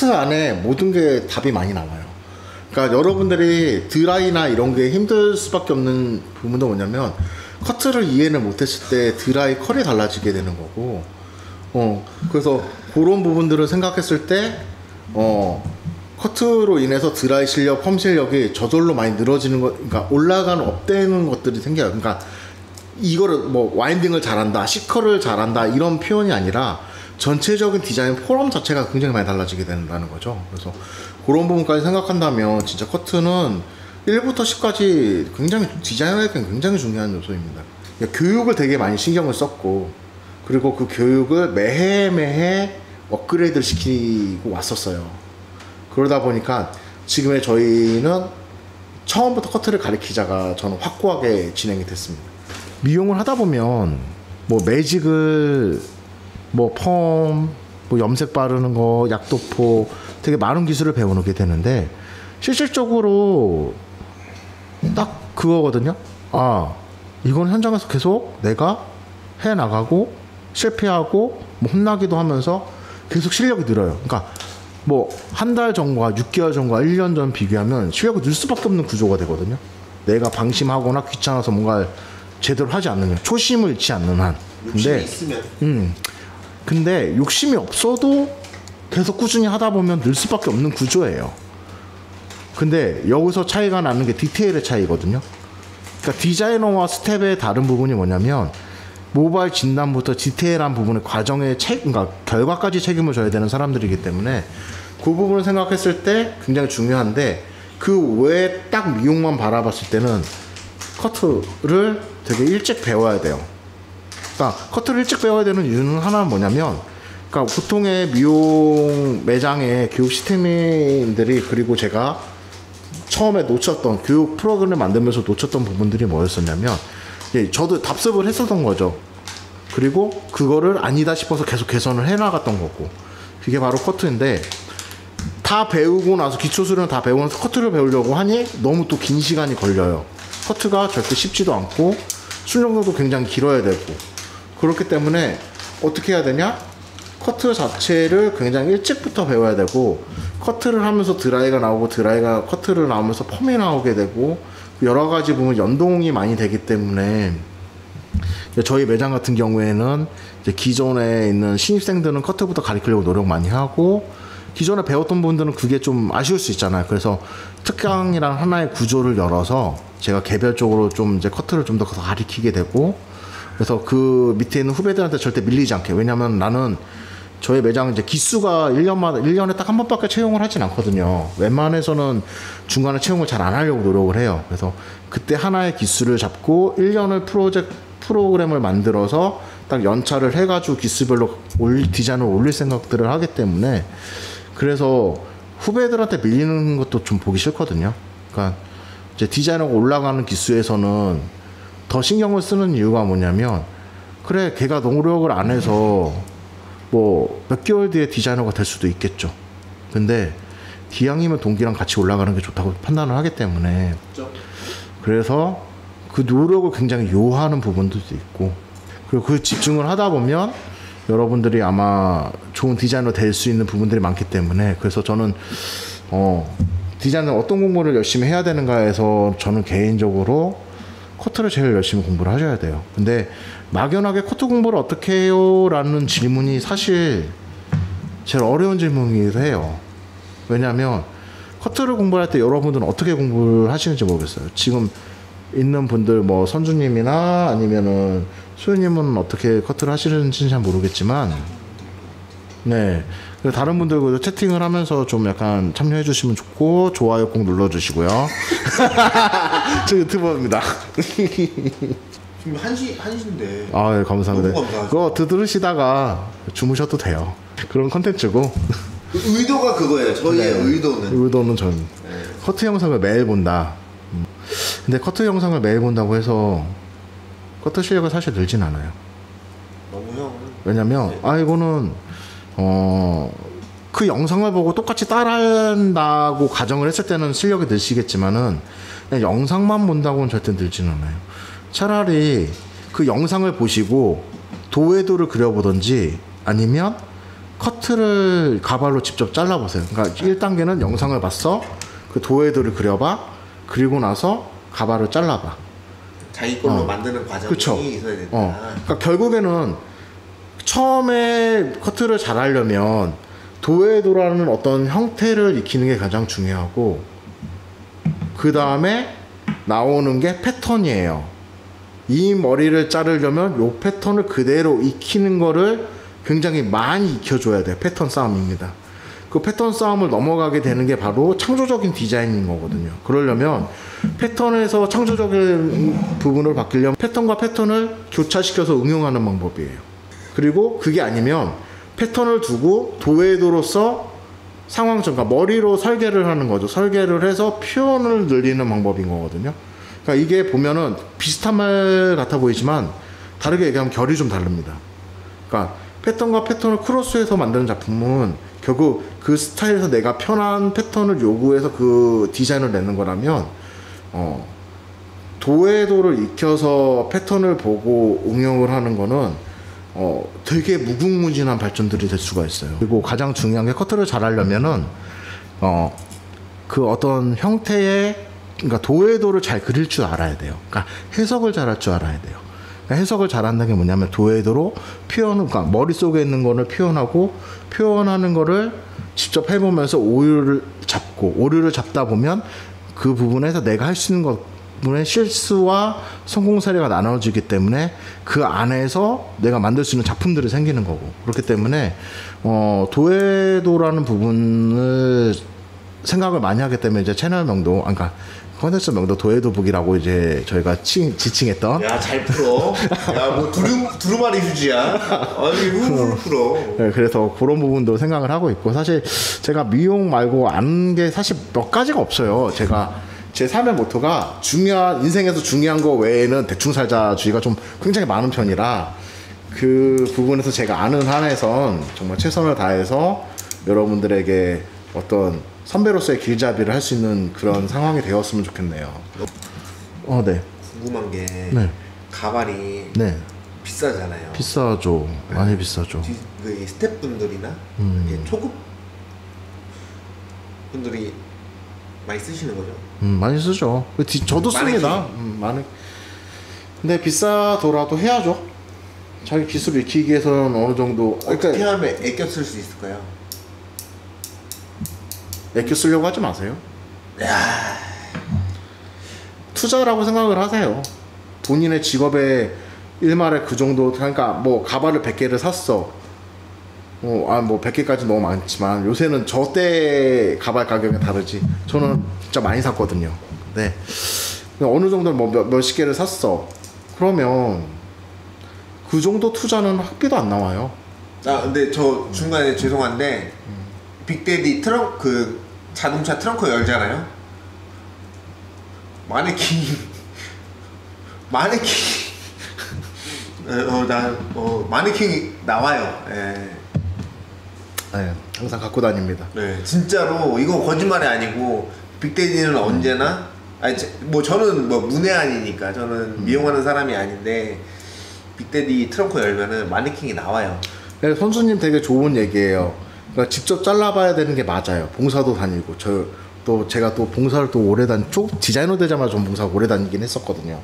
커트 안에 모든 게 답이 많이 나와요. 그러니까 여러분들이 드라이나 이런 게 힘들 수밖에 없는 부분도 뭐냐면 커트를 이해를 못했을 때 드라이 컬이 달라지게 되는 거고, 그래서 그런 부분들을 생각했을 때 커트로 인해서 드라이 실력, 펌 실력이 저절로 많이 늘어지는 것, 그러니까 올라가는 업되는 것들이 생겨요. 그러니까 이거를 뭐 와인딩을 잘한다, 시컬을 잘한다 이런 표현이 아니라 전체적인 디자인 포럼 자체가 굉장히 많이 달라지게 된다는 거죠. 그래서 그런 부분까지 생각한다면 진짜 커트는 1부터 10까지 굉장히 디자이너에게 굉장히 중요한 요소입니다. 교육을 되게 많이 신경을 썼고, 그리고 그 교육을 매해 업그레이드를 시키고 왔었어요. 그러다 보니까 지금의 저희는 처음부터 커트를 가리키자가 저는 확고하게 진행이 됐습니다. 미용을 하다 보면 뭐 매직을 뭐 펌, 뭐 염색 바르는 거, 약도포 되게 많은 기술을 배우게 되는데 실질적으로 딱 그거거든요. 아, 이건 현장에서 계속 내가 해 나가고 실패하고 뭐 혼나기도 하면서 계속 실력이 늘어요. 그러니까 뭐 한 달 전과 6개월 전과 1년 전 비교하면 실력이 늘 수밖에 없는 구조가 되거든요. 내가 방심하거나 귀찮아서 뭔가 제대로 하지 않는 한, 초심을 잃지 않는 한. 욕심이 있으면. 근데 욕심이 없어도 계속 꾸준히 하다 보면 늘 수밖에 없는 구조예요. 근데 여기서 차이가 나는 게 디테일의 차이거든요. 그러니까 디자이너와 스텝의 다른 부분이 뭐냐면 모바일 진단부터 디테일한 부분의 과정의 그러니까 결과까지 책임을 져야 되는 사람들이기 때문에 그 부분을 생각했을 때 굉장히 중요한데, 그 외에 딱 미용만 바라봤을 때는 커트를 되게 일찍 배워야 돼요. 그러니까 커트를 일찍 배워야 되는 이유는 하나는 뭐냐면, 그러니까 보통의 미용 매장의 교육 시스템인들이, 그리고 제가 처음에 놓쳤던 교육 프로그램을 만들면서 놓쳤던 부분들이 뭐였었냐면, 저도 답습을 했었던 거죠. 그리고 그거를 아니다 싶어서 계속 개선을 해나갔던 거고, 그게 바로 커트인데, 다 배우고 나서 기초 수련을 다 배우고 나서 커트를 배우려고 하니 너무 또 긴 시간이 걸려요. 커트가 절대 쉽지도 않고 수련도 굉장히 길어야 되고, 그렇기 때문에 어떻게 해야 되냐? 커트 자체를 굉장히 일찍부터 배워야 되고, 커트를 하면서 드라이가 나오고, 드라이가 커트를 나오면서 펌이 나오게 되고, 여러 가지 부분 연동이 많이 되기 때문에 저희 매장 같은 경우에는 이제 기존에 있는 신입생들은 커트부터 가르치려고 노력 많이 하고, 기존에 배웠던 분들은 그게 좀 아쉬울 수 있잖아요. 그래서 특강이랑 하나의 구조를 열어서 제가 개별적으로 좀 이제 커트를 좀 더 가르치게 되고, 그래서 그 밑에 있는 후배들한테 절대 밀리지 않게. 왜냐면 나는 저희 매장 이제 기수가 1년에 딱 한 번밖에 채용을 하진 않거든요. 웬만해서는 중간에 채용을 잘 안 하려고 노력을 해요. 그래서 그때 하나의 기수를 잡고 1년을 프로그램을 만들어서 딱 연차를 해가지고 기수별로 디자인을 올릴 생각들을 하기 때문에, 그래서 후배들한테 밀리는 것도 좀 보기 싫거든요. 그러니까 이제 디자이너가 올라가는 기수에서는 더 신경을 쓰는 이유가 뭐냐면, 그래 걔가 노력을 안 해서 뭐 몇 개월 뒤에 디자이너가 될 수도 있겠죠. 근데 기왕이면 동기랑 같이 올라가는 게 좋다고 판단을 하기 때문에, 그래서 그 노력을 굉장히 요하는 부분들도 있고, 그리고 그 집중을 하다 보면 여러분들이 아마 좋은 디자이너 될 수 있는 부분들이 많기 때문에, 그래서 저는 디자인을 어떤 공부를 열심히 해야 되는가에서 저는 개인적으로 커트를 제일 열심히 공부를 하셔야 돼요. 근데 막연하게 커트 공부를 어떻게 해요? 라는 질문이 사실 제일 어려운 질문이기도 해요. 왜냐하면 커트를 공부할 때 여러분들은 어떻게 공부를 하시는지 모르겠어요. 지금 있는 분들 뭐 선주님이나 아니면은 소유님은 어떻게 커트를 하시는지는 잘 모르겠지만, 네, 다른 분들도 채팅을 하면서 좀 약간 참여해 주시면 좋고, 좋아요 꼭 눌러 주시고요. 저 유튜버입니다. 지금 1시인데. 아, 예, 감사합니다. 너무 감사하죠. 그거 들으시다가 주무셔도 돼요. 그런 컨텐츠고. 의도가 그거예요. 저희의 네. 의도는 전 커트 영상을 매일 본다. 근데 커트 영상을 매일 본다고 해서 커트 실력은 사실 늘진 않아요. 너무 형. 왜냐면 이거는 그 영상을 보고 똑같이 따라한다고 가정을 했을 때는 실력이 늘시겠지만은, 그냥 영상만 본다고는 절대 늘지는 않아요. 차라리 그 영상을 보시고 도회도를 그려보든지, 아니면 커트를 가발로 직접 잘라보세요. 그러니까 1단계는 영상을 봤어. 그 도해도를 그려봐. 그리고 나서 가발을 잘라봐. 자기 걸로 만드는 과정이 그쵸. 있어야 된다. 그러니까 결국에는 처음에 커트를 잘하려면 도해도라는 어떤 형태를 익히는 게 가장 중요하고, 그 다음에 나오는 게 패턴이에요. 이 머리를 자르려면 요 패턴을 그대로 익히는 거를 굉장히 많이 익혀줘야 돼요. 패턴 싸움입니다. 그 패턴 싸움을 넘어가게 되는 게 바로 창조적인 디자인인 거거든요. 그러려면 패턴에서 창조적인 부분을 바뀌려면 패턴과 패턴을 교차시켜서 응용하는 방법이에요. 그리고 그게 아니면 패턴을 두고 도해도로서 상황적, 그러니까 머리로 설계를 하는 거죠. 설계를 해서 표현을 늘리는 방법인 거거든요. 그러니까 이게 보면은 비슷한 말 같아 보이지만 다르게 얘기하면 결이 좀 다릅니다. 그러니까 패턴과 패턴을 크로스해서 만드는 작품은 결국 그 스타일에서 내가 편한 패턴을 요구해서 그 디자인을 내는 거라면, 도해도를 익혀서 패턴을 보고 응용을 하는 거는 되게 무궁무진한 발전들이 될 수가 있어요. 그리고 가장 중요한 게 커트를 잘 하려면은 그 어떤 형태의, 그러니까 도해도를 잘 그릴 줄 알아야 돼요. 그러니까 해석을 잘 할 줄 알아야 돼요. 그러니까 해석을 잘한다는 게 뭐냐면 도해도로 표현을, 그러니까 머릿속에 있는 거를 표현하고, 표현하는 거를 직접 해보면서 오류를 잡다 보면 그 부분에서 내가 할 수 있는 것분의 실수와 성공 사례가 나눠지기 때문에 그 안에서 내가 만들 수 있는 작품들이 생기는 거고, 그렇기 때문에 도해도라는 부분을 생각을 많이 하기 때문에 이제 채널 명도, 그러니까 컨텐츠 명도 도해도북이라고 이제 저희가 지칭했던. 야, 잘 풀어. 야, 뭐 두루마리 휴지야. 아니, 훌훌 풀어. 네, 그래서 그런 부분도 생각을 하고 있고, 사실 제가 미용 말고 아는 게 사실 몇 가지가 없어요. 제 삶의 모토가 인생에서 중요한 거 외에는 대충 살자주의가 좀 굉장히 많은 편이라, 그 부분에서 제가 아는 한에선 정말 최선을 다해서 여러분들에게 어떤 선배로서의 길잡이를 할 수 있는 그런 상황이 되었으면 좋겠네요. 네. 궁금한 게, 네. 가발이 네. 비싸잖아요. 비싸죠. 많이 비싸죠. 그 스태프분들이나 초급 분들이 많이 쓰시는 거죠? 많이 쓰죠. 저도 씁니다. 많이. 근데 비싸더라도 해야죠. 자기 기술을 익히기 위해서는 어느 정도. 어떻게 하면 애껴 쓸 수 있을까요? 애껴 쓰려고 하지 마세요. 투자라고 생각을 하세요. 본인의 직업의 일말에 그 정도, 그러니까 뭐 가발을 100개를 샀어. 뭐 100개까지 너무 많지만 요새는 저 때 가발 가격이 다르지. 저는 진짜 많이 샀거든요. 네. 어느 정도 뭐 몇십 개를 샀어. 그러면 그 정도 투자는 학비도 안 나와요. 근데 저 중간에 죄송한데, 빅데디 자동차 트렁크 열잖아요. 마네킹 마네킹이 나와요. 예. 네, 항상 갖고 다닙니다. 네, 진짜로 이거 거짓말이 아니고, 빅데디는 언제나, 뭐 저는 뭐 문외한이니까, 저는 미용하는 사람이 아닌데, 빅데디 트렁크 열면은 마네킹이 나와요. 네, 선수님 되게 좋은 얘기예요. 그러니까 직접 잘라봐야 되는 게 맞아요. 봉사도 다니고, 제가 또 봉사를 또 오래 디자이너 되자마자 전 봉사 오래 다니긴 했었거든요.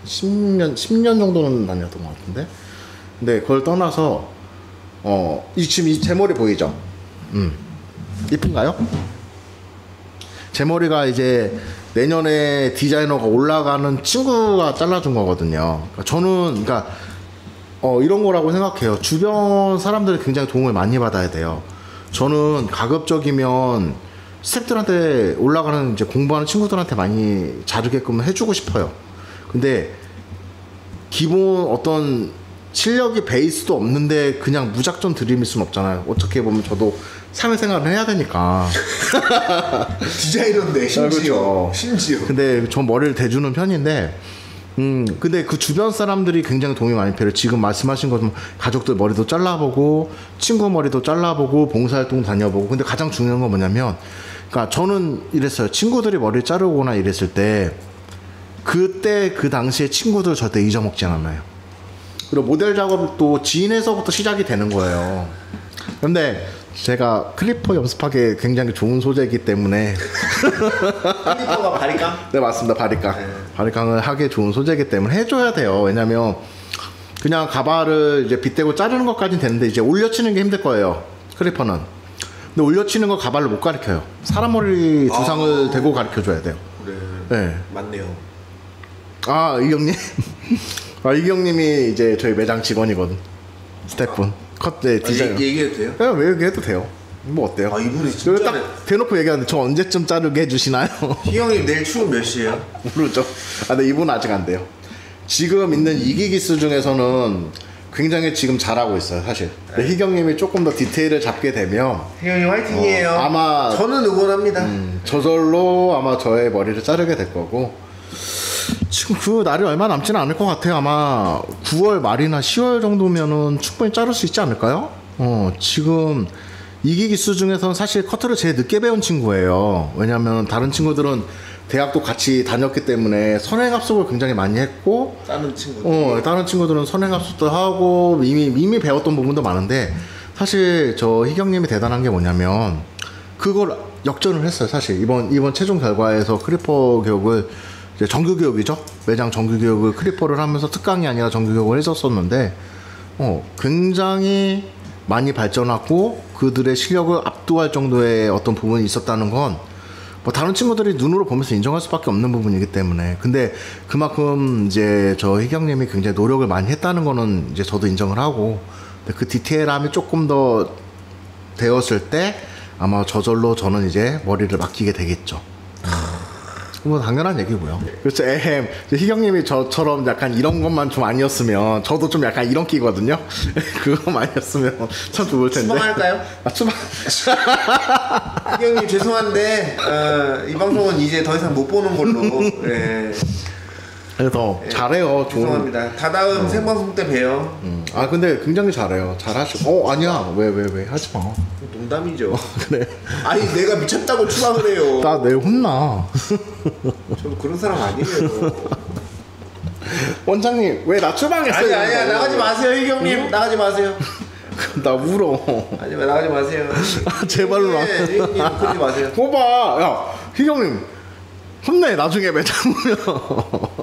10년 정도는 다녔던 것 같은데. 근데 그걸 떠나서 지금 제 머리 보이죠? 이쁜가요? 제 머리가 이제 내년에 디자이너가 올라가는 친구가 잘라준 거거든요. 그러니까 저는 이런 거라고 생각해요. 주변 사람들이 굉장히 도움을 많이 받아야 돼요. 저는 가급적이면 스태프들한테 올라가는 이제 공부하는 친구들한테 많이 자르게끔 해주고 싶어요. 근데 기본 어떤 실력이 베이스도 없는데 그냥 무작정 들이밀 수는 없잖아요. 어떻게 보면 저도 사회생활을 해야 되니까. 디자이너인데 심지어. 근데 저 머리를 대주는 편인데, 근데 그 주변 사람들이 굉장히 도움이 많이 필요해요. 지금 말씀하신 것처럼 가족들 머리도 잘라보고, 친구 머리도 잘라보고, 봉사활동 다녀보고. 근데 가장 중요한 건 뭐냐면, 그러니까 저는 이랬어요. 친구들이 머리를 자르거나 이랬을 때, 그때 그 당시에 친구들 절대 잊어먹지 않았나요? 그리고 모델 작업도 지인에서부터 시작이 되는 거예요. 근데 제가 클리퍼 염습하기에 굉장히 좋은 소재이기 때문에 클리퍼가 바리깡? 네 맞습니다. 바리깡. 네. 바리깡을 하기에 좋은 소재이기 때문에 해줘야 돼요. 왜냐면 그냥 가발을 이제 빗대고 자르는 것까지는 되는데 이제 올려치는 게 힘들 거예요. 클리퍼는. 근데 올려치는 거 가발로 못 가르쳐요. 사람 머리 두상을 대고 가르쳐줘야 돼요. 그래. 네. 맞네요. 아 이경님. 아 이경님이 이제 저희 매장 직원이거든. 스태프분. 컷 디자인. 얘기해도 돼요? 네, 왜 얘기해도 돼요. 뭐 어때요? 아 이분이 여기 진짜 딱 대놓고 얘기하는데 저 언제쯤 자르게 해주시나요? 희영님 내일 출근 몇 시에요? 모르죠. 아, 근데 이분은 아직 안 돼요. 지금 있는 이기기수 중에서는 굉장히 지금 잘하고 있어요, 사실. 근데 희경님이 조금 더 디테일을 잡게 되면 희영님 화이팅이에요. 아마 저는 응원합니다. 저절로 아마 저의 머리를 자르게 될 거고 지금 그 날이 얼마 남지는 않을 것 같아요. 아마 9월 말이나 10월 정도면은 충분히 자를 수 있지 않을까요? 지금 이기기수 중에서는 사실 커트를 제일 늦게 배운 친구예요. 왜냐면 다른 친구들은 대학도 같이 다녔기 때문에 선행합숙을 굉장히 많이 했고 다른 친구들은 선행합숙도 하고 이미 배웠던 부분도 많은데 사실 저 희경님이 대단한 게 뭐냐면 그걸 역전을 했어요. 사실 이번 최종 결과에서 클리퍼 교육을 이제 정규 교육이죠. 매장 정규 교육을 클리퍼를 하면서 특강이 아니라 정규 교육을 해줬었는데 굉장히 많이 발전하고 그들의 실력을 압도할 정도의 어떤 부분이 있었다는 건 뭐 다른 친구들이 눈으로 보면서 인정할 수밖에 없는 부분이기 때문에 근데 그만큼 이제 저 희경님이 굉장히 노력을 많이 했다는 거는 이제 저도 인정을 하고 근데 그 디테일함이 조금 더 되었을 때 아마 저절로 저는 이제 머리를 맡기게 되겠죠. 뭐 당연한 얘기고요. 그렇죠. 희경님이 저처럼 약간 이런 것만 좀 아니었으면 저도 좀 약간 이런 끼거든요. 그거만 아니었으면 참 좋을 텐데. 추방할까요? 추방. 희경님 죄송한데 이 방송은 이제 더 이상 못 보는 걸로. 네. 그래서 잘해요. 죄송합니다. 다다음 생방송 때 봬요. 아 근데 굉장히 잘해요. 잘하시고. 아니야. 왜 하지 마. 농담이죠. 그래. 아니 내가 미쳤다고 추방을 해요. 나 내일 혼나. 저도 그런 사람 아니에요. 원장님 왜 나 추방했어요? 아니야 나가지 마세요 희경님. 나가지 마세요. 나 울어. 아니 나가지 마세요. 아, 제발로 나. 희경님 그러지 마세요. 거봐. 야 희경님 혼내 나중에 매장 오면.